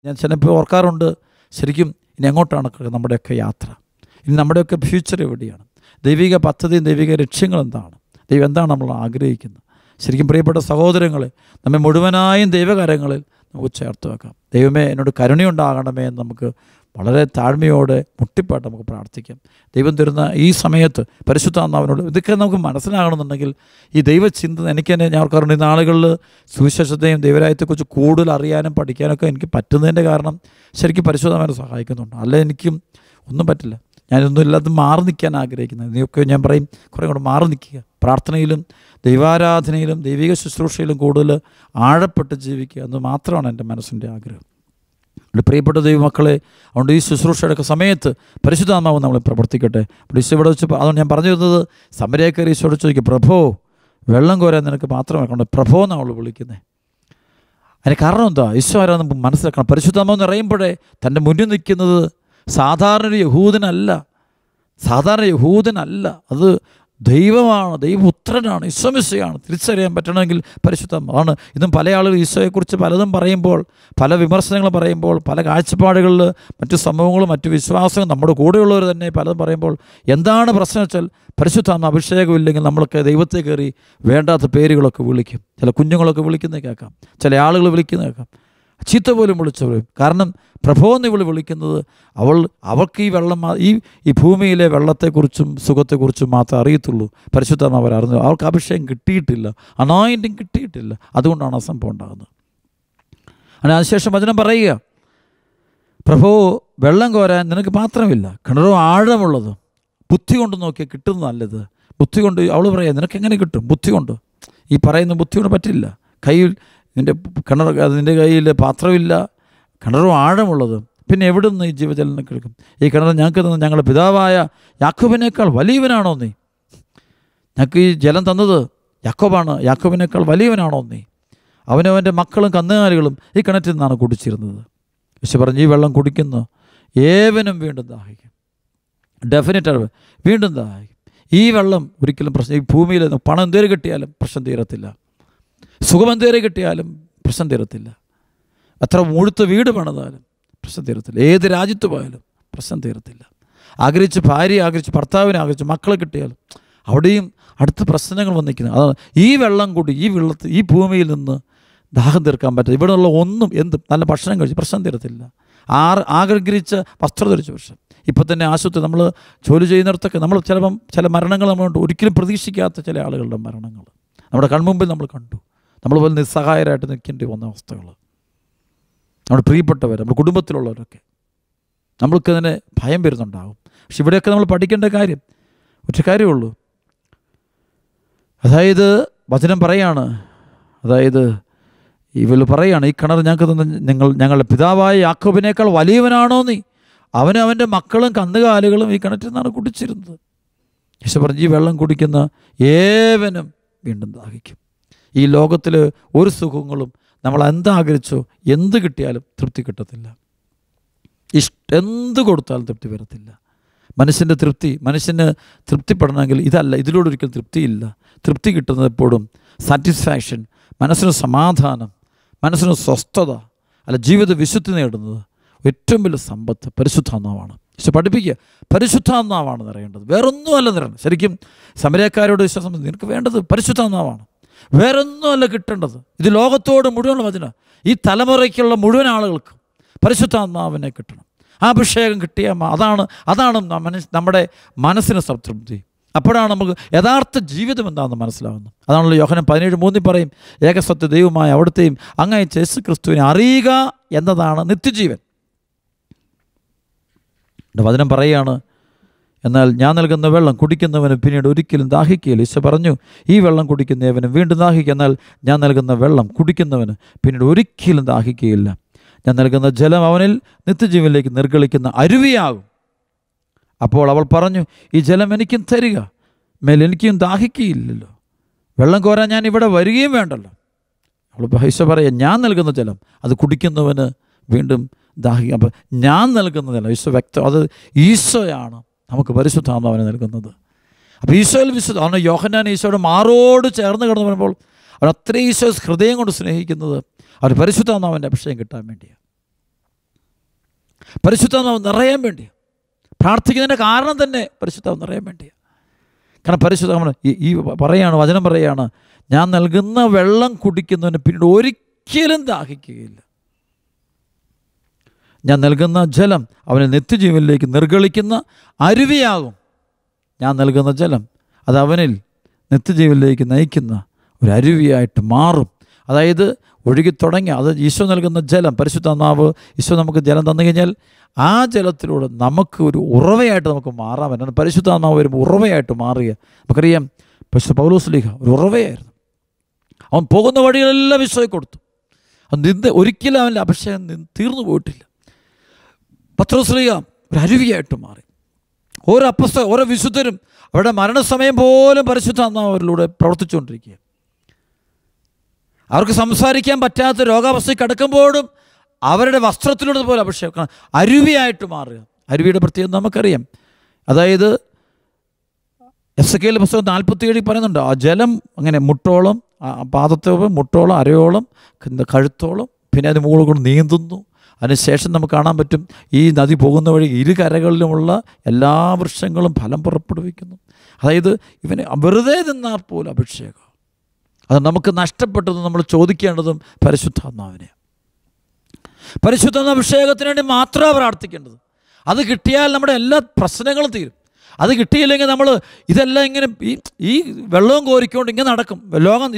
ഞാൻ ചിലപ്പോൾ ഓർക്കാറുണ്ട്, ശരിക്കും ഇനി എങ്ങോട്ടാണ് നമ്മുടെയൊക്കെ യാത്ര, ഇനി നമ്മുടെയൊക്കെ ഫ്യൂച്ചർ എവിടെയാണ്, ദൈവിക പദ്ധതിയും ദൈവിക ലക്ഷ്യങ്ങൾ എന്താണ്, ദൈവം എന്താണ് നമ്മൾ ആഗ്രഹിക്കുന്നത്. ശരിക്കും പ്രിയപ്പെട്ട സഹോദരങ്ങളെ, നമ്മെ മുഴുവനായും ദൈവകരങ്ങളിൽ നമുക്ക് ചേർത്ത് വെക്കാം. ദൈവമേ എന്നോട് കരുണയുണ്ടാകണമേ എന്ന് നമുക്ക് വളരെ താഴ്മയോടെ മുട്ടിപ്പാട്ട് നമുക്ക് പ്രാർത്ഥിക്കാം. ദൈവം തരുന്ന ഈ സമയത്ത് പരിശുദ്ധാത്മാവിനോട് ഇതൊക്കെ നമുക്ക് മനസ്സിലാകണമെന്നുണ്ടെങ്കിൽ ഈ ദൈവചിന്ത എനിക്ക് തന്നെ ഞാൻ ഓർക്കാറുണ്ട്. ഈ നാളുകളിൽ സുവിശേഷത്തെയും ദൈവരാജ്യത്തെക്കുറിച്ച് കൂടുതൽ അറിയാനും പഠിക്കാനൊക്കെ എനിക്ക് പറ്റുന്നതിൻ്റെ കാരണം ശരിക്കും പരിശുദ്ധാത്മാവിനെ സഹായിക്കുന്നുണ്ട്. അല്ല എനിക്കും ഒന്നും പറ്റില്ല. ഞാനൊന്നും ഇല്ലാതെ മാറി നിൽക്കാൻ ആഗ്രഹിക്കുന്നത്. നീയൊക്കെ ഞാൻ പറയും കുറേ കൂടെ മാറി നിൽക്കുക, പ്രാർത്ഥനയിലും ദൈവാരാധനയിലും ദൈവിക ശുശ്രൂഷയിലും കൂടുതൽ ആഴപ്പെട്ട് ജീവിക്കുക എന്ന് മാത്രമാണ് എൻ്റെ മനസ്സിൻ്റെ ആഗ്രഹം. പ്രിയപ്പെട്ട ദൈവമക്കളെ, അതുകൊണ്ട് ഈ ശുശ്രൂഷയുടെ സമയത്ത് പരിശുദ്ധാത്മാവ് നമ്മൾ പ്രവർത്തിക്കട്ടെ. അപ്പോൾ ഈശോ ഇവിടെ വെച്ച് അതുകൊണ്ട് ഞാൻ പറഞ്ഞു തരുന്നത്, സമരക്കാർ ഈശോയോട് ചോദിക്കും, പ്രഭോ വെള്ളം കോരാൻ നിനക്ക് മാത്രമേ കൊണ്ട് പ്രഭോ നമ്മൾ വിളിക്കുന്നത്. അതിന് കാരണം എന്താ? ഈശോ ആരാന്ന് മനസ്സിലാക്കണം. പരിശുദ്ധാത്മാവ് നിറയുമ്പോഴേ തൻ്റെ മുന്നിൽ നിൽക്കുന്നത് സാധാരണ ഒരു യഹൂദനല്ല, അത് ദൈവമാണ്, ദൈവപുത്രനാണ്, ഈശോമിശിഹായാണ്. തിരിച്ചറിയാൻ പറ്റണമെങ്കിൽ പരിശുദ്ധാത്മാവാണ്. ഇതും പല ആളുകൾ ഈശോയെക്കുറിച്ച് പലതും പറയുമ്പോൾ, പല വിമർശനങ്ങൾ പറയുമ്പോൾ, പല കാഴ്ചപ്പാടുകളിൽ മറ്റു സംഭവങ്ങളും മറ്റു വിശ്വാസങ്ങളും നമ്മുടെ കൂടെയുള്ളവർ തന്നെ പലതും പറയുമ്പോൾ എന്താണ് പ്രശ്നം വെച്ചാൽ, പരിശുദ്ധാത്മ അഭിഷേകമില്ലെങ്കിൽ നമ്മളൊക്കെ ദൈവത്തെ കയറി വേണ്ടാത്ത പേരുകളൊക്കെ വിളിക്കും. ചില കുഞ്ഞുങ്ങളൊക്കെ വിളിക്കുന്നത് കേൾക്കാം, ചില ആളുകൾ വിളിക്കുന്നത് കേൾക്കാം, ചീത്ത പോലും വിളിച്ചവരും. കാരണം പ്രഭോ എന്ന് വിളിക്കുന്നത് അവൾക്ക് ഈ വെള്ളം ഈ ഭൂമിയിലെ വെള്ളത്തെക്കുറിച്ചും സുഖത്തെക്കുറിച്ചും മാത്രമേ അറിയത്തുള്ളൂ. പരിശുദ്ധാത്മാവ് അവർ അറിഞ്ഞു, അവർക്ക് അഭിഷേകം കിട്ടിയിട്ടില്ല, അനോയിന്റിങ് കിട്ടിയിട്ടില്ല. അതുകൊണ്ടാണ് ആ സംഭവം ഉണ്ടാകുന്നത്. അതിനുശേഷം വചനം പറയുക, പ്രഭോ വെള്ളം കോരാൻ നിനക്ക് മാത്രമില്ല, കിണറോ ആഴമുള്ളത്, ബുദ്ധി കൊണ്ട് നോക്കിയാൽ കിട്ടുന്ന നല്ലത്. ബുദ്ധി കൊണ്ട് അവൾ പറയാം, നിനക്കെങ്ങനെ കിട്ടും? ബുദ്ധി കൊണ്ട്. ഈ പറയുന്ന ബുദ്ധി കൊണ്ട് പറ്റില്ല. കയ്യിൽ നിൻ്റെ കിണർ, നിൻ്റെ കയ്യിൽ പാത്രമില്ല, കിണറും ആഴമുള്ളത്, പിന്നെ എവിടെ നിന്ന് ഈ ജീവജലം എടുക്കും? ഈ കിണർ ഞങ്ങൾക്ക് തന്നത് ഞങ്ങളുടെ പിതാവായ യാക്കോബിനേക്കാൾ വലിയവനാണോ നീ? ഞങ്ങൾക്ക് ഈ ജലം തന്നത് യാക്കോബാണ്, യാക്കോബിനേക്കാൾ വലിയവനാണോ നീ? അവനവൻ്റെ മക്കളും കന്നുകാലികളും ഈ കിണറ്റിൽ നിന്നാണ് കുടിച്ചിരുന്നത്. പക്ഷെ പറഞ്ഞു, ഈ വെള്ളം കുടിക്കുന്ന ഏവനും വീണ്ടും ദാഹിക്കും. ഡെഫിനറ്റാണ് വീണ്ടും ദാഹിക്കും. ഈ വെള്ളം ഒരിക്കലും പ്രശ്നം, ഈ ഭൂമിയിൽ പണം എന്തേലും കിട്ടിയാലും പ്രശ്നം തീരത്തില്ല, സുഖം എന്തേലും കിട്ടിയാലും പ്രശ്നം തീരത്തില്ല, എത്ര മുഴുത്ത വീട് പണിതാലും പ്രശ്നം തീരത്തില്ല, ഏത് രാജ്യത്ത് പോയാലും പ്രശ്നം തീരത്തില്ല. ആഗ്രഹിച്ച് ഭാര്യയെ ആഗ്രഹിച്ച് ഭർത്താവിനെ ആഗ്രഹിച്ച് മക്കളെ കിട്ടിയാലും അവിടെയും അടുത്ത പ്രശ്നങ്ങൾ വന്നിരിക്കുന്നത്. അതാണ് ഈ വെള്ളം കൂടി ഈ ഭൂമിയിൽ നിന്ന് ദാഹം തീർക്കാൻ പറ്റില്ല. ഇവിടെ ഉള്ള ഒന്നും എന്തും നല്ല ഭക്ഷണം കഴിച്ച് പ്രശ്നം തീരത്തില്ല. ആഗ്രഹിച്ച വസ്ത്രം ധരിച്ച പ്രശ്നം. ഇപ്പം തന്നെ ആശുപത്രി നമ്മൾ ജോലി ചെയ്യുന്നിടത്തൊക്കെ നമ്മൾ ചില മരണങ്ങൾ നമ്മളുണ്ട്, ഒരിക്കലും പ്രതീക്ഷിക്കാത്ത ചില ആളുകളുടെ മരണങ്ങൾ നമ്മുടെ കൺമുമ്പിൽ നമ്മൾ കണ്ടു. നമ്മൾ പോലെ നിസ്സഹായരായിട്ട് നിൽക്കേണ്ടി വന്ന അവസ്ഥകൾ, നമ്മുടെ പ്രിയപ്പെട്ടവർ, നമ്മുടെ കുടുംബത്തിലുള്ളവരൊക്കെ നമ്മൾക്ക് അതിനെ ഭയം വരുന്നുണ്ടാകും. പക്ഷെ ഇവിടെയൊക്കെ നമ്മൾ പഠിക്കേണ്ട കാര്യം ഒറ്റ കാര്യമുള്ളൂ. അതായത് വചനം പറയാണ്, അതായത് ഇവൾ പറയാണ്, ഈ കിണർ ഞങ്ങൾക്ക് തന്നെ ഞങ്ങളുടെ പിതാവായ യാക്കോബിനേക്കാൾ വലിയവനാണോ നീ? അവൻ്റെ മക്കളും കന്നുകാലികളും ഈ കിണറ്റിൽ നിന്നാണ് കുടിച്ചിരുന്നത്. യേശു പറഞ്ഞു, ഈ വെള്ളം കുടിക്കുന്ന ഏവനും വീണ്ടും ദാഹിക്കും. ഈ ലോകത്തിൽ ഒരു സുഖങ്ങളും നമ്മൾ എന്താഗ്രഹിച്ചോ എന്ത് കിട്ടിയാലും തൃപ്തി കിട്ടത്തില്ല. എന്ത് കൊടുത്താലും തൃപ്തി വരത്തില്ല. മനുഷ്യൻ്റെ മനുഷ്യന് തൃപ്തിപ്പെടണമെങ്കിൽ ഇതല്ല, ഇതിലൂടെ ഒരിക്കലും തൃപ്തിയില്ല. തൃപ്തി കിട്ടുന്നത് എപ്പോഴും സാറ്റിസ്ഫാക്ഷൻ, മനസ്സിന് സമാധാനം, മനസ്സിന് സ്വസ്ഥത, അല്ല ജീവിത വിശുദ്ധി നേടുന്നത് ഏറ്റവും വലിയ സമ്പത്ത് പരിശുദ്ധാത്മാവാണ്. പക്ഷെ പഠിപ്പിക്കുക, പരിശുദ്ധാത്മാവാണ് നിറയേണ്ടത്, വേറൊന്നുമല്ല നിറയണം. ശരിക്കും സമരക്കാരോട് വിശ്വാസം, നിനക്ക് വേണ്ടത് പരിശുദ്ധാത്മാവാണ്, വേറൊന്നുമല്ല കിട്ടേണ്ടത്. ഇത് ലോകത്തോട് മുഴുവൻ വചനം, ഈ തലമുറയ്ക്കുള്ള മുഴുവൻ ആളുകൾക്ക് പരിശുദ്ധാത്മാവിനെ കിട്ടണം. ആ അഭിഷേകം കിട്ടിയാൽ അതാണ് നമ്മുടെ മനസ്സിന് സംതൃപ്തി. അപ്പോഴാണ് നമുക്ക് യഥാർത്ഥ ജീവിതം എന്താണെന്ന് മനസ്സിലാവുന്നത്. അതാണല്ലോ യോഹന്നാൻ 17:3 പറയും, ഏകസത്യ ദൈവമായ അവിടുത്തെയും അങ്ങയച്ച യേശു ക്രിസ്തുവിനെ അറിയുക എന്നതാണ് നിത്യജീവൻ. വചനം പറയുകയാണ്, എന്നാൽ ഞാൻ നൽകുന്ന വെള്ളം കുടിക്കുന്നവന് പിന്നീട് ഒരിക്കലും ദാഹിക്കുകയില്ല. ഈശോ പറഞ്ഞു, ഈ വെള്ളം കുടിക്കുന്നവനും വീണ്ടും ദാഹിക്കുക, എന്നാൽ ഞാൻ നൽകുന്ന വെള്ളം കുടിക്കുന്നവന് പിന്നീട് ഒരിക്കലും ദാഹിക്കുകയില്ല. ഞാൻ നൽകുന്ന ജലം അവനിൽ നിത്യജീവനിലേക്ക് നിർഗളിക്കുന്ന അരുവിയാകും. അപ്പോൾ അവൾ പറഞ്ഞു, ഈ ജലം എനിക്കും തരിക, മേൽ എനിക്കും ദാഹിക്കുകയില്ലല്ലോ, വെള്ളം കോരാൻ ഞാൻ ഇവിടെ വരികയും വേണ്ടല്ലോ. അവൾ ഈശോ പറയാം, ഞാൻ നൽകുന്ന ജലം അത് കുടിക്കുന്നവന് വീണ്ടും ദാഹിക്കും. അപ്പോൾ ഞാൻ നൽകുന്ന ജലം ഈശോ വ്യക്തം, അത് ഈശോയാണ് നമുക്ക് പരിശുദ്ധാത്മാവിനെ നൽകുന്നത്. അപ്പോൾ ഈശോയിൽ വിശുദ്ധ അവന് യോഹന്നാൻ ഈശോയുടെ മാറോട് ചേർന്ന് കിടന്ന് പറയുമ്പോൾ അവൻ അത്രയും ഈശോ ഹൃദയം കൊണ്ട് സ്നേഹിക്കുന്നത് അവർ പരിശുദ്ധാത്മാവിൻ്റെ അഭിഷേകം കിട്ടാൻ വേണ്ടിയാണ്. പരിശുദ്ധാത്മാവ് നിറയാൻ വേണ്ടിയാണ്. പ്രാർത്ഥിക്കുന്നതിൻ്റെ കാരണം തന്നെ പരിശുദ്ധാത്മാവ് നിറയാൻ വേണ്ടിയാണ്. കാരണം പരിശുദ്ധാത്മാവ് ഈ പറയാണ്, വചനം പറയാണ്, ഞാൻ നൽകുന്ന വെള്ളം കുടിക്കുന്നവന് പിന്നീട് ഒരിക്കലും ദാഹിക്കുകയില്ല. ഞാൻ നൽകുന്ന ജലം അവനെ നിത്യജീവനിലേക്ക് നിർഗളിക്കുന്ന അരുവിയാകും. ഞാൻ നൽകുന്ന ജലം അത് അവനിൽ നിത്യജീവനിലേക്ക് നയിക്കുന്ന ഒരു അരുവിയായിട്ട് മാറും. അതായത് ഒഴുകി തുടങ്ങി അത് ഈശോ നൽകുന്ന ജലം, പരിശുദ്ധാത്മാവ് ഈശോ നമുക്ക് ജലം തന്നു കഴിഞ്ഞാൽ ആ ജലത്തിലൂടെ നമുക്ക് ഒരു ഉറവയായിട്ട് നമുക്ക് മാറാൻ പറ്റും. പരിശുദ്ധാത്മാവ് വരുമ്പോൾ ഉറവയായിട്ട് മാറുക. നമുക്കറിയാം പരിശുദ്ധ പൗലോസ്ലീഹ ഒരു ഉറവയായിരുന്നു. അവൻ പോകുന്ന വഴികളെല്ലാം ഈശോയെ കൊടുത്തു. അവൻ ഒരിക്കലും അവൻ്റെ അഭിഷേകം തീർന്നു പോയിട്ടില്ല. പത്രോസ്ലീഹ ഒരു അരുവിയായിട്ട് മാറി. ഓരോ അപ്പസ്തലരും ഓരോ വിശുദ്ധരും അവരുടെ മരണസമയം പോലും പരിശുദ്ധാത്മാവ് അവരിലൂടെ പ്രവർത്തിച്ചുകൊണ്ടിരിക്കുക. അവർക്ക് സംസാരിക്കാൻ പറ്റാത്ത രോഗാവസ്ഥയിൽ കിടക്കുമ്പോഴും അവരുടെ വസ്ത്രത്തിലൂടെ പോലെ അഭിഷേകം അരുവിയായിട്ട് മാറുക. അരുവിയുടെ പ്രത്യേകത നമുക്കറിയാം. അതായത് എസെക്കിയേൽ പുസ്തകം 47 പറയുന്നുണ്ട്, ആ ജലം അങ്ങനെ മുട്ടോളം, പാദത്തോളം, മുട്ടോളം, അരയോളം, കഴുത്തോളം, പിന്നെ അതിന് മുകളിൽ കൊണ്ട് നീന്തുന്നു. അതിനുശേഷം നമുക്ക് കാണാൻ പറ്റും ഈ നദി പോകുന്ന വഴി ഇരു കരകളിലുമുള്ള എല്ലാ വൃക്ഷങ്ങളും ഫലം പുറപ്പെടുവിക്കുന്നു. അതായത് ഇവന് വെറുതെ നിന്നാൽ പോലും അഭിഷേകം. അത് നമുക്ക് നഷ്ടപ്പെട്ടതും നമ്മൾ ചോദിക്കേണ്ടതും പരിശുദ്ധാത്മാവിനെ. പരിശുദ്ധാത്മ അഭിഷേകത്തിന് വേണ്ടി മാത്രമാണ് പ്രാർത്ഥിക്കേണ്ടത്. അത് കിട്ടിയാൽ നമ്മുടെ എല്ലാ പ്രശ്നങ്ങളും തീരും. അത് കിട്ടിയില്ലെങ്കിൽ നമ്മൾ ഇതെല്ലാം ഇങ്ങനെ ഈ വെള്ളവും കോരിക്കൊണ്ട് ഇങ്ങനെ നടക്കും. ലോകം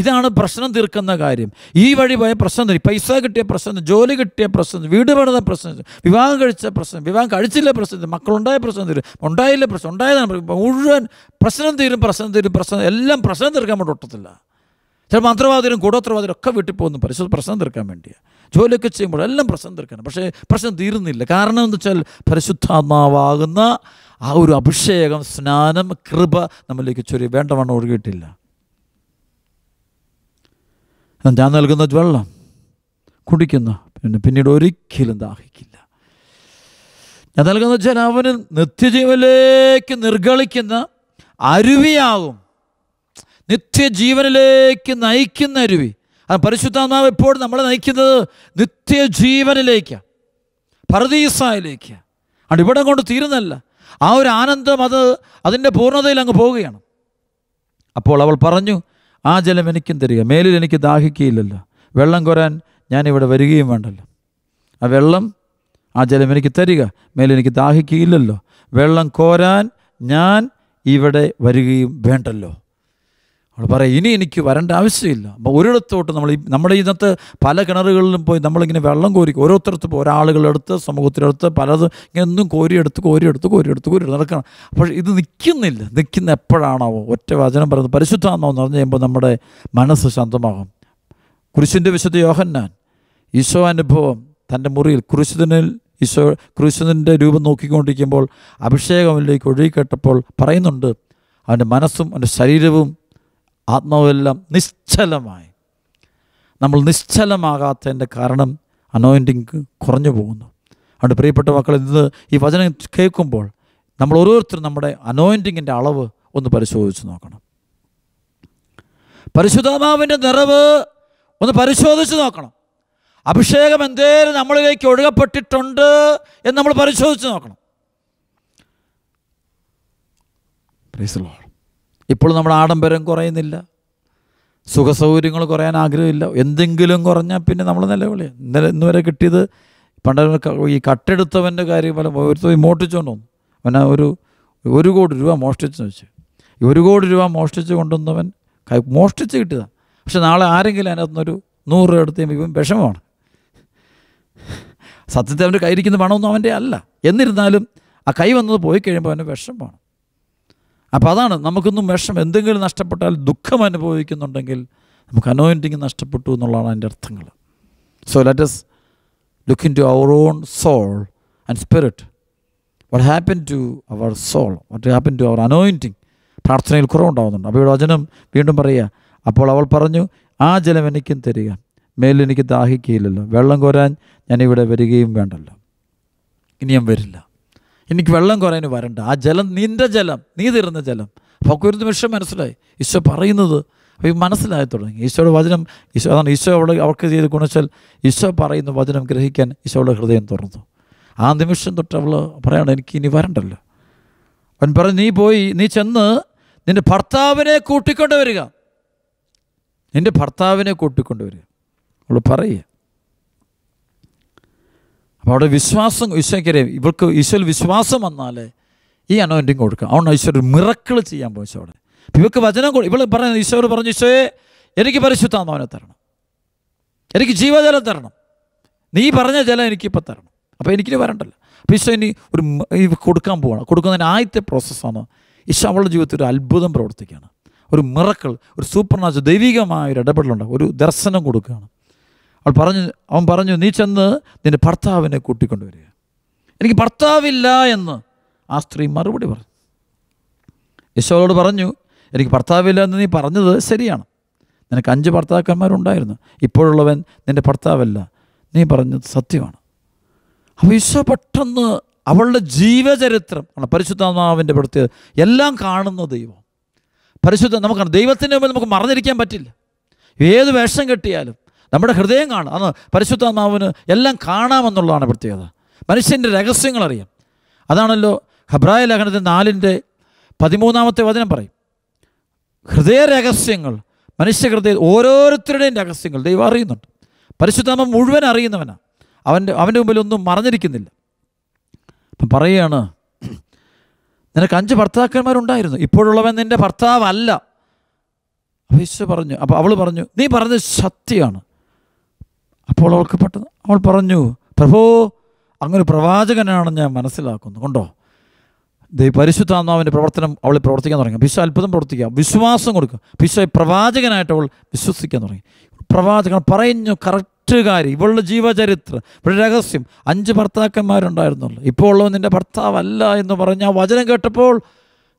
ഇതാണ് പ്രശ്നം തീർക്കുന്ന കാര്യം. ഈ വഴി പോയ പ്രശ്നം തീരും. പൈസ കിട്ടിയ പ്രശ്നം, ജോലി കിട്ടിയ പ്രശ്നം, വീട് പണിത പ്രശ്നം, വിവാഹം കഴിച്ച പ്രശ്നം, വിവാഹം കഴിച്ചില്ല പ്രശ്നം, മക്കളുണ്ടായ പ്രശ്നം തീരും, ഉണ്ടായില്ല പ്രശ്നം, ഉണ്ടായതാണ് മുഴുവൻ പ്രശ്നം തീരും. എല്ലാം പ്രശ്നം തീർക്കാൻ വേണ്ടി ഒട്ടത്തില്ല. ചില മന്ത്രവാദികളും കൂടോത്രവാദികളും ഒക്കെ വീട്ടിൽ പോകുന്നു പ്രശ്നം തീർക്കാൻ വേണ്ടിയാണ്. ജോലിയൊക്കെ ചെയ്യുമ്പോൾ എല്ലാം പ്രശ്നം തീർക്കണം. പക്ഷേ പ്രശ്നം തീരുന്നില്ല. കാരണം എന്ന് വെച്ചാൽ പരിശുദ്ധാത്മാവാകുന്ന ആ ഒരു അഭിഷേകം, സ്നാനം, കൃപ നമ്മളിലേക്ക് ചൊരി വേണ്ടവണ്ണം ഒഴുകിയിട്ടില്ല. ഞാൻ നൽകുന്ന വെള്ളം കുടിക്കുന്ന പിന്നീട് ഒരിക്കലും ദാഹിക്കില്ല. ഞാൻ നൽകുന്ന ജലം അവന് നിത്യജീവനിലേക്ക് നിർഗളിക്കുന്ന അരുവിയാകും. നിത്യജീവനിലേക്ക് നയിക്കുന്ന അരുവി. അത് പരിശുദ്ധാത്മാവ് എപ്പോഴും നമ്മളെ നയിക്കുന്നത് നിത്യജീവനിലേക്കാണ്, പർദീസായിലേക്കാണ്. അത് ഇവിടെ കൊണ്ട് തീരുന്നല്ല. ആ ഒരു ആനന്ദം അതിൻ്റെ പൂർണ്ണതയിൽ അങ്ങ് പോവുകയാണ്. അപ്പോൾ അവൾ പറഞ്ഞു, ആ ജലം എനിക്കും തരിക, മേലിൽ എനിക്ക് ദാഹിക്കുകയില്ലല്ലോ, വെള്ളം കോരാൻ ഞാനിവിടെ വരികയും വേണ്ടല്ലോ. ആ ജലം എനിക്ക് തരിക, മേലിൽ എനിക്ക് ദാഹിക്കുകയില്ലല്ലോ, വെള്ളം കോരാൻ ഞാൻ ഇവിടെ വരികയും വേണ്ടല്ലോ. അവൾ പറയാം, ഇനി എനിക്ക് വരേണ്ട ആവശ്യമില്ല. അപ്പോൾ ഒരിടത്തോട്ട് നമ്മുടെ ഇന്നത്തെ പല കിണറുകളിലും പോയി നമ്മളിങ്ങനെ വെള്ളം കോരിക്കും. ഓരോരുത്തരത്ത് ഇപ്പോൾ ഒരാളുകളെടുത്ത് സമൂഹത്തിലെടുത്ത് പലതും ഇങ്ങനെ ഒന്നും കോരിയെടുത്ത് നടക്കണം. അപ്പോൾ ഇത് നിൽക്കുന്ന എപ്പോഴാണാവോ? ഒറ്റ വചനം പറയുന്നത് പരിശുദ്ധാത്മാവെന്ന് പറഞ്ഞു കഴിയുമ്പോൾ നമ്മുടെ മനസ്സ് ശാന്തമാകും. കുരിശിൻ്റെ വിശുദ്ധ യോഹന്നാൻ ഈശോ അനുഭവം തൻ്റെ മുറിയിൽ ക്രൂശിൻ്റെ രൂപം നോക്കിക്കൊണ്ടിരിക്കുമ്പോൾ അഭിഷേകമിലേക്ക് ഒഴുകിക്കേട്ടപ്പോൾ പറയുന്നുണ്ട്, അവൻ്റെ മനസ്സും അവൻ്റെ ശരീരവും ആത്മാവെല്ലാം നിശ്ചലമായി. നമ്മൾ നിശ്ചലമാകാത്തതിൻ്റെ കാരണം അനോയിൻറ്റിങ് കുറഞ്ഞു പോകുന്നു. അതുകൊണ്ട് പ്രിയപ്പെട്ട മക്കൾ, ഈ വചനം കേൾക്കുമ്പോൾ നമ്മൾ ഓരോരുത്തരും നമ്മുടെ അനോയിൻറ്റിങ്ങിൻ്റെ അളവ് ഒന്ന് പരിശോധിച്ച് നോക്കണം. പരിശുദ്ധാത്മാവിൻ്റെ നിറവ് ഒന്ന് പരിശോധിച്ച് നോക്കണം. അഭിഷേകം എന്തേലും നമ്മളിലേക്ക് ഒഴുകപ്പെട്ടിട്ടുണ്ട് എന്ന് നമ്മൾ പരിശോധിച്ച് നോക്കണം. Praise the Lord. ഇപ്പോൾ നമ്മുടെ ആഡംബരം കുറയുന്നില്ല, സുഖസൗകര്യങ്ങൾ കുറയാൻ ആഗ്രഹമില്ല. എന്തെങ്കിലും കുറഞ്ഞാൽ പിന്നെ നമ്മൾ നിലവിളിയാണ്. ഇന്ന് വരെ കിട്ടിയത് ഈ കട്ടെടുത്തവൻ്റെ കാര്യം പോലെ ഒരു മോഷ്ടിച്ചുകൊണ്ട് വന്നു. അവനെ 1 കോടി രൂപ മോഷ്ടിച്ചെന്ന് വെച്ച്, 1 കോടി രൂപ മോഷ്ടിച്ച് കൊണ്ടുവന്നവൻ മോഷ്ടിച്ച് കിട്ടിയതാണ്. പക്ഷെ നാളെ ആരെങ്കിലും അതിനകത്തുനിന്നൊരു 100 രൂപ എടുത്ത് ഇവൻ വിഷമമാണ്. സത്യത്തിൽ അവൻ്റെ കയ്യിരിക്കുന്ന പണമൊന്നും അവൻ്റെ അല്ല. എന്നിരുന്നാലും ആ കൈ വന്നത് പോയി കഴിയുമ്പോൾ അവന് വിഷമമാണ്. അപ്പോൾ അതാണ് നമുക്കൊന്നും എന്തെങ്കിലും നഷ്ടപ്പെട്ടാൽ ദുഃഖം അനുഭവിക്കുന്നുണ്ടെങ്കിൽ നമുക്ക് അനോയിൻറ്റിങ് നഷ്ടപ്പെട്ടു എന്നുള്ളതാണ് അതിൻ്റെ അർത്ഥങ്ങൾ. So let us look into our own soul and spirit. What happened to our soul? What happened to our anointing? പ്രാർത്ഥനയിൽ കുറവുണ്ടാകുന്നുണ്ട്. അപ്പോൾ ഇവിടെ വചനം വീണ്ടും പറയുക, അപ്പോൾ അവൾ പറഞ്ഞു, ആ ജലം എനിക്കും തരിക, മേലിൽ എനിക്ക് ദാഹിക്കുകയില്ലല്ലോ, വെള്ളം കോരാൻ ഞാനിവിടെ വരികയും വേണ്ടല്ലോ. ഇനി ഞാൻ വരില്ല, എനിക്ക് വെള്ളം കോരാൻ വരണ്ട. ആ ജലം നിൻ്റെ ജലം, നീ തരുന്ന ജലം. അപ്പോൾ ഒരു നിമിഷം മനസ്സിലായി ഈശോ പറയുന്നത്. അപ്പോൾ ഈ മനസ്സിലായി തുടങ്ങി ഈശോയുടെ വചനം. അതാണ് ഈശോ അവർക്ക് ചെയ്ത് ഗുണച്ചാൽ ഈശോ പറയുന്ന വചനം ഗ്രഹിക്കാൻ ഈശോയുടെ ഹൃദയം തുറന്നു. ആ നിമിഷം തൊട്ട് അവൾ പറയണം, എനിക്ക് ഇനി വരണ്ടല്ലോ. അവൻ പറഞ്ഞു, നീ ചെന്ന് നിൻ്റെ ഭർത്താവിനെ കൂട്ടിക്കൊണ്ട് വരിക, നിൻ്റെ ഭർത്താവിനെ കൂട്ടിക്കൊണ്ടുവരിക. അവൾ പറയുക. അപ്പോൾ അവിടെ വിശ്വാസം ഈശോയ്ക്കറിയാം, ഇവൾക്ക് ഈശോയിൽ വിശ്വാസം വന്നാലേ ഈ അനോയിൻറ്റിങ് കൊടുക്കുക. അതുകൊണ്ട് ഈശോ ഒരു മിറക്കിൾ ചെയ്യാൻ പോയി അവിടെ. ഇവൾക്ക് വചനം ഇവൾ പറയുന്നത്, ഈശോയോട് പറഞ്ഞു, ഈശോയെ എനിക്ക് പരിശുദ്ധാത്മാവിനെ തരണം, എനിക്ക് ജീവജലം തരണം, നീ പറഞ്ഞ ജലം എനിക്കിപ്പോൾ തരണം, അപ്പോൾ എനിക്കിനി വരണ്ടല്ലോ. അപ്പോൾ ഈശോ ഇനി കൊടുക്കാൻ പോവാണ്. കൊടുക്കുന്നതിന് ആദ്യത്തെ പ്രോസസ്സാണ് ഈശോ അവളുടെ ജീവിതത്തിൽ ഒരു അത്ഭുതം പ്രവർത്തിക്കുകയാണ്. ഒരു മിറക്കിൾ, ഒരു സൂപ്പർ നാച്ചുറൽ ദൈവികമായ ഒരു ഇടപെടലുണ്ട്, ഒരു ദർശനം കൊടുക്കുകയാണ്. അവൻ പറഞ്ഞു, നീ ചെന്ന് നിൻ്റെ ഭർത്താവിനെ കൂട്ടിക്കൊണ്ടുവരിക. എനിക്ക് ഭർത്താവില്ല എന്ന് ആ സ്ത്രീ മറുപടി പറഞ്ഞു. ഈശോയോട് പറഞ്ഞു, എനിക്ക് ഭർത്താവില്ല എന്ന് നീ പറഞ്ഞത് ശരിയാണ്, നിനക്ക് 5 ഭർത്താക്കന്മാരുണ്ടായിരുന്നു, ഇപ്പോഴുള്ളവൻ നിൻ്റെ ഭർത്താവല്ല, നീ പറഞ്ഞത് സത്യമാണ്. അപ്പോൾ ഈശോ പെട്ടെന്ന് അവളുടെ ജീവചരിത്രം ആണ് പരിശുദ്ധാത്മാവിൻ്റെ പ്രത്യേകത. എല്ലാം കാണുന്ന ദൈവം നമുക്കാണ്. ദൈവത്തിൻ്റെ മുമ്പിൽ നമുക്ക് മറന്നിരിക്കാൻ പറ്റില്ല. ഏത് വേഷം കെട്ടിയാലും നമ്മുടെ ഹൃദയം കാണും. അന്ന് പരിശുദ്ധാത്മാവിന് എല്ലാം കാണാമെന്നുള്ളതാണ് പ്രത്യേകത. മനുഷ്യൻ്റെ രഹസ്യങ്ങൾ അറിയാം. അതാണല്ലോ ഹെബ്രായ ലേഖനത്തിൽ 4:13 വചനം പറയും, ഹൃദയ രഹസ്യങ്ങൾ, മനുഷ്യ ഹൃദയ ഓരോരുത്തരുടെയും രഹസ്യങ്ങൾ ദൈവം അറിയുന്നുണ്ട്. പരിശുദ്ധാത്മ മുഴുവൻ അറിയുന്നവനാണ്. അവൻ്റെ മുമ്പിലൊന്നും മറഞ്ഞിരിക്കുന്നില്ല. അപ്പം പറയുകയാണ്, നിനക്ക് 5 ഭർത്താക്കന്മാരുണ്ടായിരുന്നു, ഇപ്പോഴുള്ളവൻ നിൻ്റെ ഭർത്താവല്ല. അപ്പോൾ ഈശോ പറഞ്ഞു, അപ്പോൾ അവൾ പറഞ്ഞു, നീ പറഞ്ഞത് സത്യമാണ്. അപ്പോൾ അവൾ പറഞ്ഞു, പ്രഭോ, അങ്ങനെ പ്രവാചകനാണെന്ന് ഞാൻ മനസ്സിലാക്കുന്നു. കൊണ്ടോ പരിശുദ്ധാത്മാവിൻ്റെ പ്രവർത്തനം അവൾ പ്രവർത്തിക്കാൻ തുടങ്ങി. ഈശോ അത്ഭുതം പ്രവർത്തിക്കുക, വിശ്വാസം കൊടുക്കുക. ഈശോയെ പ്രവാചകനായിട്ട് അവൾ വിശ്വസിക്കാൻ തുടങ്ങി. പ്രവാചകൻ പറഞ്ഞു കറക്റ്റ് കാര്യം. ഇവളുടെ ജീവചരിത്രം, ഇവളുടെ രഹസ്യം, 5 ഭർത്താക്കന്മാരുണ്ടായിരുന്നുള്ളൂ, ഇപ്പോൾ ഉള്ളവൻ നിൻ്റെ ഭർത്താവല്ല എന്ന് പറഞ്ഞ് ആ വചനം കേട്ടപ്പോൾ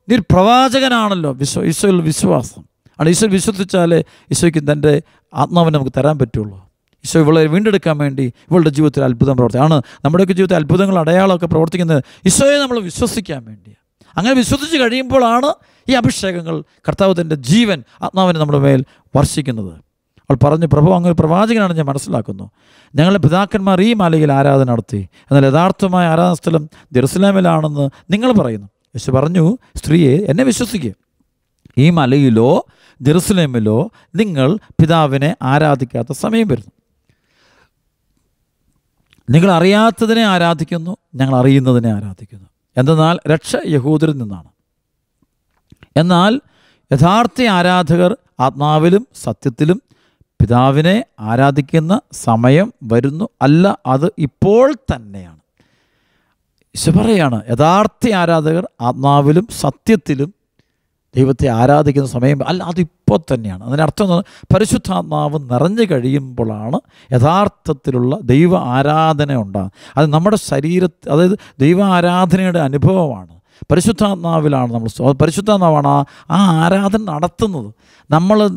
നീ പ്രവാചകനാണല്ലോ. ഈശോയിൽ വിശ്വാസം ആണ്. ഈശോ വിശ്വസിച്ചാലേ ഈശോയ്ക്ക് തൻ്റെ ആത്മാവിനെ നമുക്ക് തരാൻ പറ്റുള്ളൂ. ഈശോ ഇവളെ വീണ്ടെടുക്കാൻ വേണ്ടി ഇവളുടെ ജീവിതത്തിൽ അത്ഭുതം പ്രവർത്തിയാണ്. നമ്മുടെയൊക്കെ ജീവിതത്തിൽ അത്ഭുതങ്ങൾ, അടയാളമൊക്കെ പ്രവർത്തിക്കുന്നത് ഈശോയെ നമ്മൾ വിശ്വസിക്കാൻ വേണ്ടിയാണ്. അങ്ങനെ വിശ്വസിച്ച് കഴിയുമ്പോഴാണ് ഈ അഭിഷേകങ്ങൾ, കർത്താവ് തൻ്റെ ജീവൻ, ആത്മാവിനെ നമ്മുടെ മേൽ വർഷിക്കുന്നത്. അവൾ പറഞ്ഞു, പ്രഭു, അങ്ങനെ പ്രവാചകനാണ് ഞാൻ മനസ്സിലാക്കുന്നു. ഞങ്ങളുടെ പിതാക്കന്മാർ ഈ മലയിൽ ആരാധന നടത്തി, എന്നാൽ യഥാർത്ഥമായ ആരാധന സ്ഥലം ജെറുസലേമിലാണെന്ന് നിങ്ങൾ പറയുന്നു. യേശു പറഞ്ഞു, സ്ത്രീയെ, എന്നെ വിശ്വസിക്കുക, ഈ മലയിലോ ജെറുസലേമിലോ നിങ്ങൾ പിതാവിനെ ആരാധിക്കാത്ത സമയം വരുന്നു. നിങ്ങൾ അറിയാത്തതിനെ ആരാധിക്കുന്നു, ഞങ്ങൾ അറിയുന്നതിനെ ആരാധിക്കുന്നു. എന്തെന്നാൽ രക്ഷ യഹൂദരിൽ നിന്നാണ്. എന്നാൽ യഥാർത്ഥ ആരാധകർ ആത്മാവിലും സത്യത്തിലും പിതാവിനെ ആരാധിക്കുന്ന സമയം വരുന്നു, അല്ല, അത് ഇപ്പോൾ തന്നെയാണ്. ഈശോ പറയാണ്, യഥാർത്ഥ ആരാധകർ ആത്മാവിലും സത്യത്തിലും ദൈവത്തെ ആരാധിക്കുന്ന സമയം അല്ല, അതിപ്പോൾ തന്നെയാണ്. അതിനർത്ഥം പരിശുദ്ധാത്മാവ് നിറഞ്ഞു കഴിയുമ്പോഴാണ് യഥാർത്ഥത്തിലുള്ള ദൈവ ആരാധന ഉണ്ടാകുന്നത്. അത് നമ്മുടെ ശരീരത്തിൽ, അതായത് ദൈവ ആരാധനയുടെ അനുഭവമാണ്. പരിശുദ്ധാത്മാവിലാണ് പരിശുദ്ധാത്മാവാണ് ആ ആരാധന നടത്തുന്നത്.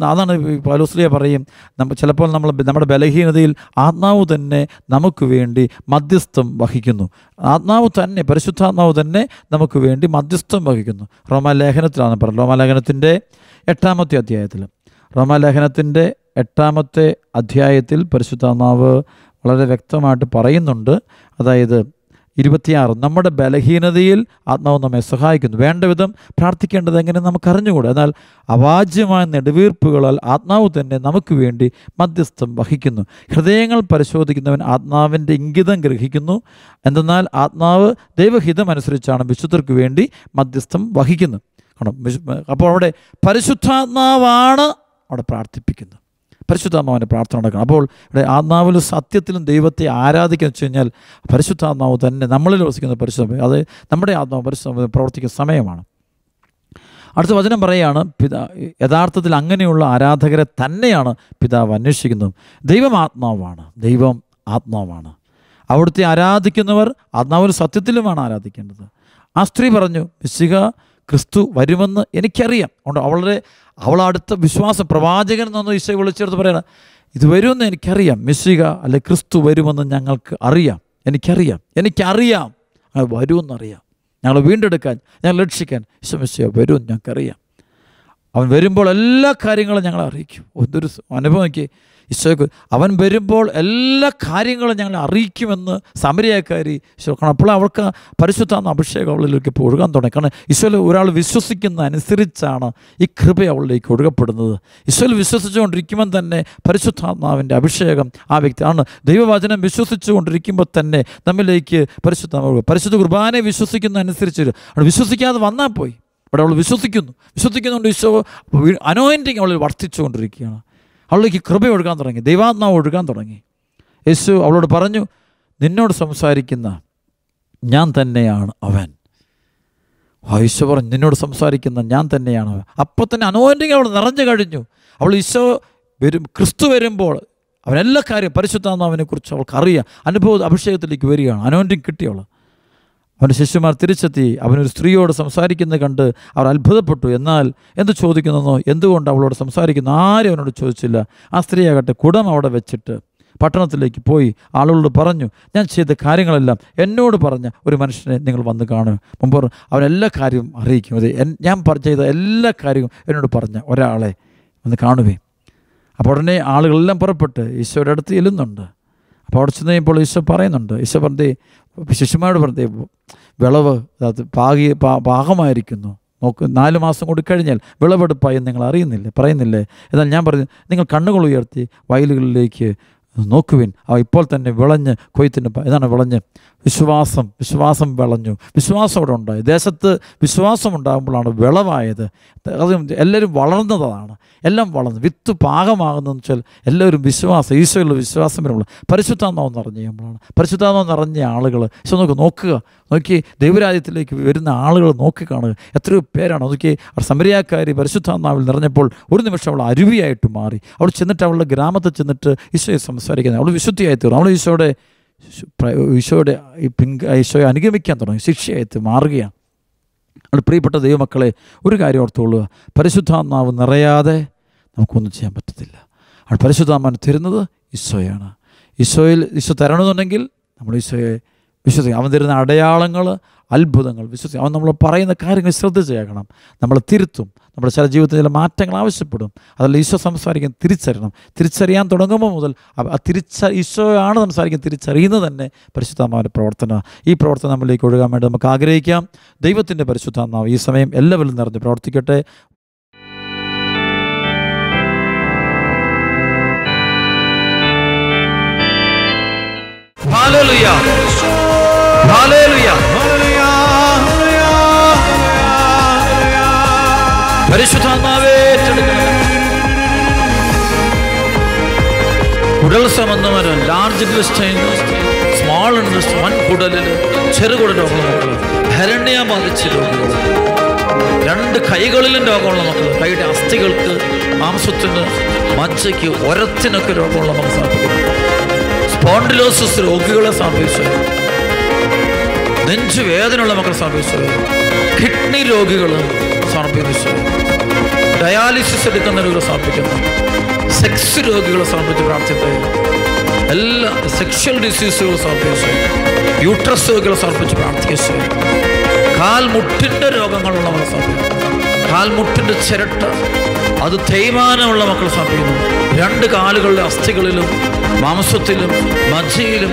അതാണ് പൗലോസ്ലീഹ പറയും, ചിലപ്പോൾ നമ്മുടെ ബലഹീനതയിൽ ആത്മാവ് തന്നെ നമുക്ക് വേണ്ടി മധ്യസ്ഥം വഹിക്കുന്നു. ആത്മാവ് തന്നെ, പരിശുദ്ധാത്മാവ് തന്നെ നമുക്ക് വേണ്ടി മധ്യസ്ഥം വഹിക്കുന്നു. റോമാലേഖനത്തിലാണ് പറയുന്നത്. റോമാലേഖനത്തിൻ്റെ 8-ാമത്തെ അധ്യായത്തിൽ, റോമാലേഖനത്തിൻ്റെ 8-ാമത്തെ അധ്യായത്തിൽ പരിശുദ്ധാത്മാവ് വളരെ വ്യക്തമായിട്ട് പറയുന്നുണ്ട്. അതായത് 26, നമ്മുടെ ബലഹീനതയിൽ ആത്മാവ് നമ്മെ സഹായിക്കുന്നു. വേണ്ട വിധം പ്രാർത്ഥിക്കേണ്ടത് എങ്ങനെ നമുക്കറിഞ്ഞുകൂടാ, എന്നാൽ അവാച്യമായ നെടുവീർപ്പുകളാൽ ആത്മാവ് തന്നെ നമുക്ക് വേണ്ടി മധ്യസ്ഥം വഹിക്കുന്നു. ഹൃദയങ്ങൾ പരിശോധിക്കുന്നവൻ ആത്മാവിൻ്റെ ഇംഗിതം ഗ്രഹിക്കുന്നു. എന്തെന്നാൽ ആത്മാവ് ദൈവഹിതമനുസരിച്ചാണ് വിശുദ്ധർക്ക് വേണ്ടി മധ്യസ്ഥം വഹിക്കുന്നത്. അപ്പോൾ അവിടെ പരിശുദ്ധാത്മാവാണ് അവിടെ പ്രാർത്ഥിപ്പിക്കുന്നത്. പരിശുദ്ധാത്മാവിൻ്റെ പ്രാർത്ഥന നടക്കണം. അപ്പോൾ ഇവിടെ ആത്മാവിലും സത്യത്തിലും ദൈവത്തെ ആരാധിക്കുക വെച്ച് കഴിഞ്ഞാൽ പരിശുദ്ധാത്മാവ് തന്നെ നമ്മളിൽ വസിക്കുന്ന പരിശുദ്ധ, അത് നമ്മുടെ ആത്മാവ് പരിശുദ്ധ പ്രവർത്തിക്കുന്ന സമയമാണ്. അടുത്ത വചനം പറയുകയാണ്, യഥാർത്ഥത്തിൽ അങ്ങനെയുള്ള ആരാധകരെ തന്നെയാണ് പിതാവ് അന്വേഷിക്കുന്നത്. ദൈവം ആത്മാവാണ്. അവിടുത്തെ ആരാധിക്കുന്നവർ ആത്മാവിലും സത്യത്തിലുമാണ് ആരാധിക്കേണ്ടത്. ആ സ്ത്രീ പറഞ്ഞു, മിശിഹ ക്രിസ്തു വരുമെന്ന് എനിക്കറിയാം. അതുകൊണ്ട് അവളടുത്ത വിശ്വാസം, പ്രവാചകൻ എന്നൊന്ന് ഈശോ വിളിച്ചെടുത്ത് പറയണം, ഇത് വരുമെന്ന് എനിക്കറിയാം. മിശിഹ അല്ലെ ക്രിസ്തു വരുമെന്ന് ഞങ്ങൾക്ക് അറിയാം, എനിക്കറിയാം അങ്ങനെ വരുമെന്നറിയാം. ഞങ്ങൾ വീണ്ടെടുക്കാൻ, ഞങ്ങൾ രക്ഷിക്കാൻ ഈശോ മിശിഹ വരുമെന്ന് ഞങ്ങൾക്കറിയാം. അവൻ വരുമ്പോൾ എല്ലാ കാര്യങ്ങളും ഞങ്ങളെ അറിയിക്കും. എന്തൊരു അനുഭവം നോക്കി ഈശോയ്ക്ക്. അവൻ വരുമ്പോൾ എല്ലാ കാര്യങ്ങളും ഞങ്ങളെ അറിയിക്കുമെന്ന് സമരിയാക്കാരി ഈശോ. കാരണം അപ്പോൾ അവൾക്ക് പരിശുദ്ധാത്മ അഭിഷേകം അവളിലേക്ക് ഇപ്പോൾ ഒഴുകാൻ തുടങ്ങി. കാരണം ഈശോയിൽ ഒരാൾ വിശ്വസിക്കുന്ന അനുസരിച്ചാണ് ഈ കൃപ അവളിലേക്ക് ഒഴുകപ്പെടുന്നത്. ഈശോയിൽ വിശ്വസിച്ചുകൊണ്ടിരിക്കുമ്പോൾ തന്നെ പരിശുദ്ധാത്മാവിൻ്റെ അഭിഷേകം ആ വ്യക്തി ആണ്. ദൈവവചനം വിശ്വസിച്ചു കൊണ്ടിരിക്കുമ്പോൾ തന്നെ നമ്മിലേക്ക് പരിശുദ്ധാത്മാവ്, പരിശുദ്ധ കുർബാനയെ വിശ്വസിക്കുന്ന അനുസരിച്ച് വിശ്വസിക്കാതെ വന്നാൽ പോയി. അവിടെ അവൾ വിശ്വസിക്കുന്നുണ്ട്. ഈശോ അനോയിൻറ്റിങ് അവളിൽ വർദ്ധിച്ചുകൊണ്ടിരിക്കുകയാണ്. അവളിലേക്ക് കൃപ ഒഴുകാൻ തുടങ്ങി, ദൈവാത്മാവ് ഒഴുകാൻ തുടങ്ങി. യേശു അവളോട് പറഞ്ഞു, നിന്നോട് സംസാരിക്കുന്ന ഞാൻ തന്നെയാണ് അവൻ. ഈശോ പറഞ്ഞു, നിന്നോട് സംസാരിക്കുന്ന ഞാൻ തന്നെയാണ് അവൻ. അപ്പോൾ തന്നെ അനോയിൻറ്റിങ് അവൾ നിറഞ്ഞു കഴിഞ്ഞു. അവൾ ഈശോ ക്രിസ്തു വരുമ്പോൾ അവനെല്ലാ കാര്യം പരിശുദ്ധാത്മാവിനെക്കുറിച്ച് അവൾക്ക് അറിയാം. അനുഭവ അഭിഷേകത്തിലേക്ക് വരികയാണ്. അനോയിൻറ്റിങ് കിട്ടിയവൾ. അവൻ്റെ ശിഷ്യന്മാർ തിരിച്ചെത്തി. അവനൊരു സ്ത്രീയോട് സംസാരിക്കുന്നത് കണ്ട് അവർ അത്ഭുതപ്പെട്ടു. എന്നാൽ എന്ത് ചോദിക്കുന്നോ, എന്തുകൊണ്ട് അവളോട് സംസാരിക്കുന്നു, ആരും അവനോട് ചോദിച്ചില്ല. ആ സ്ത്രീയാകട്ടെ കുടം അവിടെ വെച്ചിട്ട് പട്ടണത്തിലേക്ക് പോയി ആളുകളോട് പറഞ്ഞു, ഞാൻ ചെയ്ത കാര്യങ്ങളെല്ലാം എന്നോട് പറഞ്ഞ ഒരു മനുഷ്യനെ നിങ്ങൾ വന്ന് കാണുക. മുമ്പ് അവനെല്ലാ കാര്യവും അറിയിക്കും. അത് ഞാൻ ചെയ്ത എല്ലാ കാര്യവും എന്നോട് പറഞ്ഞ ഒരാളെ വന്ന് കാണുകയും. അപ്പോൾ ഉടനെ ആളുകളെല്ലാം പുറപ്പെട്ട് ഈശോയുടെ അടുത്ത് ചെല്ലുന്നുണ്ട്. അപ്പോൾ അവിടെ ചെന്ന് കഴിയുമ്പോൾ ഈശോ പറയുന്നുണ്ട്, ഈശോ പറഞ്ഞേ, ശിശുമാരോട് പറഞ്ഞേ, വിളവ് അത് പാകമായിരിക്കുന്നു. നോക്ക്, 4 മാസം കൂടി കഴിഞ്ഞാൽ വിളവെടുപ്പായി നിങ്ങൾ പറയുന്നില്ലേ? എന്നാൽ ഞാൻ പറഞ്ഞു, നിങ്ങൾ കണ്ണുകൾ ഉയർത്തി വയലുകളിലേക്ക് നോക്കുവിൻ, ഇപ്പോൾ തന്നെ വിളഞ്ഞ് കൊയ്ത്തിന് ഇതാണ് വിളഞ്ഞ്. വിശ്വാസം വിളഞ്ഞു. വിശ്വാസം അവിടെ ഉണ്ടായി. ദേശത്ത് വിശ്വാസം ഉണ്ടാകുമ്പോഴാണ് വിളവായത്. അത് എല്ലാവരും വളർന്നതാണ്. എല്ലാം വളർന്നു. വിത്ത് പാകമാകുന്നതെന്ന് വെച്ചാൽ എല്ലാവരും ഈശോയുള്ള വിശ്വാസം വരുമ്പോൾ പരിശുദ്ധാത്മാവ് നിറഞ്ഞു കഴിയുമ്പോഴാണ്. പരിശുദ്ധാത്മാവ് നിറഞ്ഞ ആളുകൾ ഈശോ നോക്കി ദൈവരാജ്യത്തിലേക്ക് വരുന്ന ആളുകൾ നോക്കിക്കാണുക. എത്രയോ പേരാണ്. നോക്കി സമരിയാക്കാരി പരിശുദ്ധാത്മാവിൽ നിറഞ്ഞപ്പോൾ ഒരു നിമിഷം അവൾ അരുവിയായിട്ട് മാറി. അവൾ ചെന്നിട്ട് അവളുടെ ഗ്രാമത്തിൽ ചെന്നിട്ട് ഈശോയെ സംസാരിക്കുന്നത്. അവൾ വിശുദ്ധിയായി തീർന്നു. അവൾ ഈശോയെ അനുഗമിക്കാൻ തുടങ്ങി. ശിക്ഷയായിട്ട് മാറുകയാണ്. അവൾ പ്രിയപ്പെട്ട ദൈവമക്കളെ, ഒരു കാര്യം ഓർത്തുകൊള്ളുക, പരിശുദ്ധാത്മാവ് നിറയാതെ നമുക്കൊന്നും ചെയ്യാൻ പറ്റത്തില്ല. അവൾ പരിശുദ്ധാത്മാവിന് തരുന്നത് ഈശോയാണ്. ഈശോ തരണമെന്നുണ്ടെങ്കിൽ നമ്മൾ ഈശോയെ വിശ്വസിക്കണം. അവൻ തരുന്ന അടയാളങ്ങൾ, അത്ഭുതങ്ങൾ വിശ്വസിക്കും. അവൻ നമ്മൾ പറയുന്ന കാര്യങ്ങൾ ശ്രദ്ധിച്ച് കേൾക്കണം. നമ്മൾ തിരുത്തും. നമ്മുടെ ചില ജീവിതത്തിൽ ചില മാറ്റങ്ങൾ ആവശ്യപ്പെടും. അതല്ല, ഈശോ സംസാരിക്കാൻ തിരിച്ചറിയാൻ തുടങ്ങുമ്പോൾ മുതൽ ഈശോയാണ് സംസാരിക്കാൻ തിരിച്ചറിയുന്നത് തന്നെ പരിശുദ്ധാത്മാവിൻ്റെ പ്രവർത്തനമാണ്. ഈ പ്രവർത്തനം നമ്മളിലേക്ക് ഒഴുകാൻ വേണ്ടി നമുക്ക് ആഗ്രഹിക്കാം. ദൈവത്തിൻ്റെ പരിശുദ്ധാത്മാവ് ഈ സമയം എല്ലാവരിലും നിറഞ്ഞ് പ്രവർത്തിക്കട്ടെ. ഹല്ലേലൂയ, ഹല്ലേലൂയ, പരിശുദ്ധാത്മാവേ കുടൽ സംബന്ധമായ ലാർജ് ഇൻഡസ്ട്രീ, സ്മോൾ ഇൻഡസ്ട്രി, വൻകുടലിൽ ചെറുകുടൽ രോഗമുള്ള മക്കൾ, ഹരണ്യ ബാധിച്ച രോഗികൾ, 2 കൈകളിലും രോഗമുള്ള മക്കൾ, കൈയുടെ അസ്ഥികൾക്ക്, മാംസത്തിന്, മജ്ജയ്ക്ക്, ഒരത്തിനൊക്കെ രോഗമുള്ള മക്കൾ സമർപ്പിക്കുന്നു. സ്പോണ്ടിലോസിസ് രോഗികളെ സമർപ്പിച്ചു. നെഞ്ചുവേദനയുള്ള മക്കൾ സമർപ്പിച്ചു. കിഡ്നി രോഗികൾ സമർപ്പിച്ചു. ഡയാലിസിസ് എടുക്കുന്നവരെ സമർപ്പിക്കുന്നു. സെക്സ് രോഗികളെ സമർപ്പിച്ച് പ്രാർത്ഥിക്കുക. എല്ലാ സെക്ഷൽ ഡിസീസുകൾ സമർപ്പിച്ചു. യൂട്രസ് രോഗികളെ സമർപ്പിച്ച് പ്രാർത്ഥിച്ചു. കാൽമുട്ടിൻ്റെ രോഗങ്ങളുള്ളവരെ സമർപ്പിക്കുന്നു. കാൽമുട്ടിൻ്റെ ചിരട്ട, അത് തേയ്മാനമുള്ള മക്കൾ സമർപ്പിക്കുന്നു. 2 കാലുകളുടെ അസ്ഥികളിലും മാംസത്തിലും മജ്ജയിലും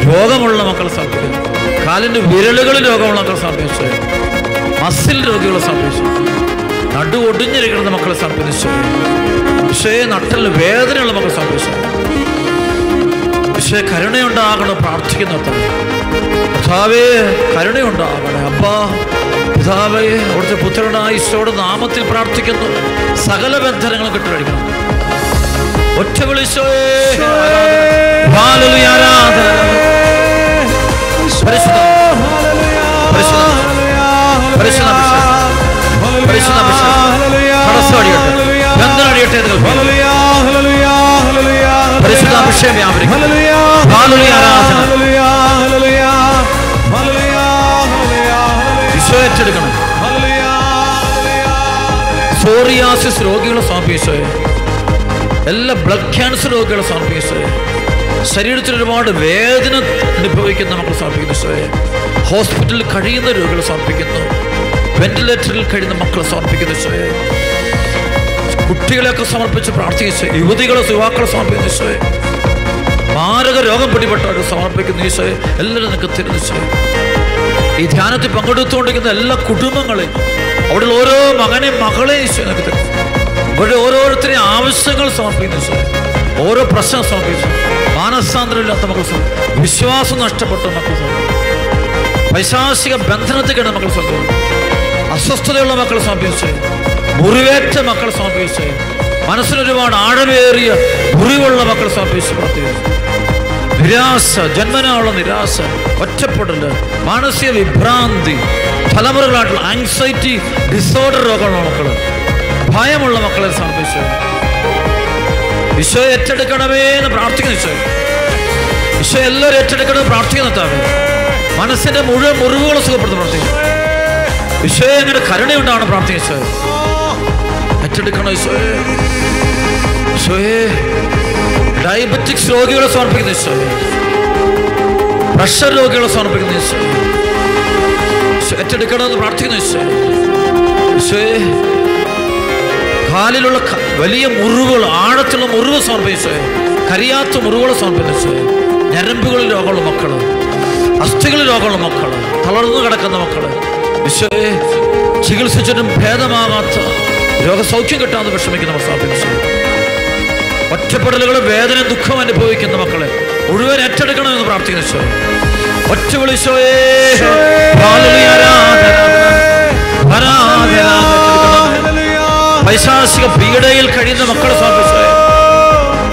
രോഗമുള്ള മക്കൾ സമർപ്പിക്കുന്നു. കാലിൻ്റെ വിരലുകളിൽ രോഗമുള്ള മക്കൾ സമർപ്പിച്ചു. മസിൽ രോഗികളെ സമർപ്പിച്ചു. നടു ഒടിഞ്ഞിരിക്കുന്ന മക്കളെ സമർപ്പിച്ചു. നട്ടലിന് വേദനയുള്ള മക്കൾ സമർപ്പിച്ചു. കരുണയുണ്ടാകണം പ്രാർത്ഥിക്കുന്ന കർത്താവേ, കരുണയുണ്ടാകണേ അപ്പാ. പിതാവേ, അവിടുത്തെ പുത്രനായ ഈശോയുടെ നാമത്തിൽ പ്രാർത്ഥിക്കുന്നു. സകല ബന്ധനങ്ങളും കെട്ടുകഴിക്കണം. ഒറ്റ വിളിച്ചോയേ, സോറിയാസിസ് രോഗികളെ സമർപ്പിച്ചേ. എല്ലാ ബ്ലഡ് ക്യാൻസർ രോഗികളെ സമർപ്പിച്ചേ. ശരീരത്തിൽ ഒരുപാട് വേദന അനുഭവിക്കുന്ന മക്കൾ സമർപ്പിക്കുന്നു. ഹോസ്പിറ്റലിൽ കഴിയുന്ന രോഗികളെ സമർപ്പിക്കുന്നു. വെന്റിലേറ്ററിൽ കഴിയുന്ന മക്കളെ സമർപ്പിക്കുന്നു. കുട്ടികളെയൊക്കെ സമർപ്പിച്ച് പ്രാർത്ഥിച്ചു, യുവതികളെ യുവാക്കളെ സമർപ്പിക്കുന്ന ഈശോയെ, മാരക രോഗം പിടിപെട്ടവരെ സമർപ്പിക്കുന്ന ഈശോയെ, എല്ലാവരും നിങ്ങൾക്ക് തിരുനിശ്ചയം. ഈ ധ്യാനത്തിൽ പങ്കെടുത്തുകൊണ്ടിരിക്കുന്ന എല്ലാ കുടുംബങ്ങളെയും, അവിടെ ഓരോ മകനെയും മകളെയും ഈശോ നിങ്ങൾക്ക് തരും. ഇവിടെ ഓരോരുത്തരെയും ആവശ്യങ്ങൾ സമർപ്പിക്കുന്ന ഈശോയെ, ഓരോ പ്രശ്നം സമർപ്പിച്ചു. മാനസാന്തരമില്ലാത്ത മക്കൾ സമർപ്പിച്ചു, വിശ്വാസം നഷ്ടപ്പെട്ട മക്കൾ സമർപ്പിച്ചു, പൈശാചിക ബന്ധനത്തിൽ കിടന്ന മക്കൾ സമർപ്പിച്ചു, അസ്വസ്ഥതയുള്ള മക്കൾ സമർപ്പിച്ചു, മുറിവേറ്റ മക്കൾ സമർപ്പിച്ചു, മനസ്സിനൊരുപാട് ആഴമേറിയ മുറിവുള്ള മക്കൾ സമർപ്പിച്ച് പ്രാർത്ഥിച്ചു. നിരാശ, ജന്മനായുള്ള നിരാശ, ഒറ്റപ്പെടല്, മാനസിക വിഭ്രാന്തി, തലമുറകളായിട്ടുള്ള ആങ്സൈറ്റി ഡിസോർഡർ രോഗമുള്ള മക്കള്, ഭയമുള്ള മക്കളെ സമർപ്പിച്ചു. ഈശോയെ ഏറ്റെടുക്കണമേ എന്ന് പ്രാർത്ഥിക്കുന്നു. ഈശോ എല്ലാവരും ഏറ്റെടുക്കണമെന്ന് പ്രാർത്ഥിക്കുന്നതാവേ. മനസ്സിന്റെ മുഴുവൻ മുറിവുകൾ സുഖപ്പെടുത്തി പ്രാർത്ഥിക്കുന്നു. ഈശോയെ അങ്ങനെ കരുണയുണ്ടാവണം പ്രാർത്ഥിക്കുന്നു. ഏറ്റെടുക്കണം ഈശോയെ. ഈശോയെ ഡയബറ്റിക്സ് രോഗികളെ സമർപ്പിക്കുന്നു ഈശോയെ, പ്രഷർ രോഗികളെ സമർപ്പിക്കുന്നു ഈശോയെ, ഏറ്റെടുക്കണമെന്ന് പ്രാർത്ഥിക്കുന്നു ഈശോയെ. ഈശോയെ കാലിലുള്ള വലിയ മുറിവുകൾ, ആഴത്തുള്ള മുറിവ് സമർപ്പിച്ചു, കരിയാത്ത മുറിവുകൾ സമർപ്പിച്ചു, ഞരമ്പുകളിൽ രോഗമുള്ള മക്കള്, അസ്ഥികളിൽ രോഗമുള്ള മക്കള്, തളർന്നു കിടക്കുന്ന മക്കള്, ഈശോയെ ചികിത്സിച്ചിട്ടും ഭേദമാകാത്ത രോഗസൗഖ്യം കിട്ടാതെ വിഷമിക്കുന്നവർ സമർപ്പിച്ചു. ഒറ്റപ്പെടലുകൾ, വേദന, ദുഃഖം അനുഭവിക്കുന്ന മക്കളെ മുഴുവൻ ഏറ്റെടുക്കണമെന്ന് പ്രാർത്ഥിക്കുന്നു ഈശോയെ. ഒറ്റ വിളിച്ചോയേ പൈശാചിക പീഡയിൽ കഴിയുന്ന മക്കളെ സമർപ്പിച്ചു,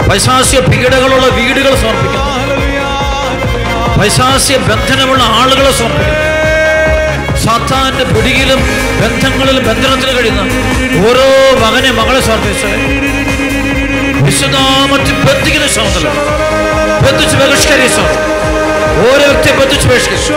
പൈശാചിക പീഡകളുള്ള വീടുകൾ സമർപ്പിക്കുന്നു, പൈശാചിക ബന്ധനമുള്ള ആളുകളെ സമർപ്പിക്കുന്നു, സാത്താന്റെ പിടിയിലും ബന്ധങ്ങളിലും ബന്ധനത്തിൽ കഴിയുന്ന ഓരോ മകനെ മകളെ സമർപ്പിച്ചു. വിശുദ്ധനാമത്തിൽ ബന്ധിക്കുന്ന ശബ്ദം ബന്ധിച്ച് ബഹിഷ്കരിച്ചു, ഓരോ വ്യക്തിയെ ബന്ധിച്ച് ബഹിഷ്കരിച്ചു.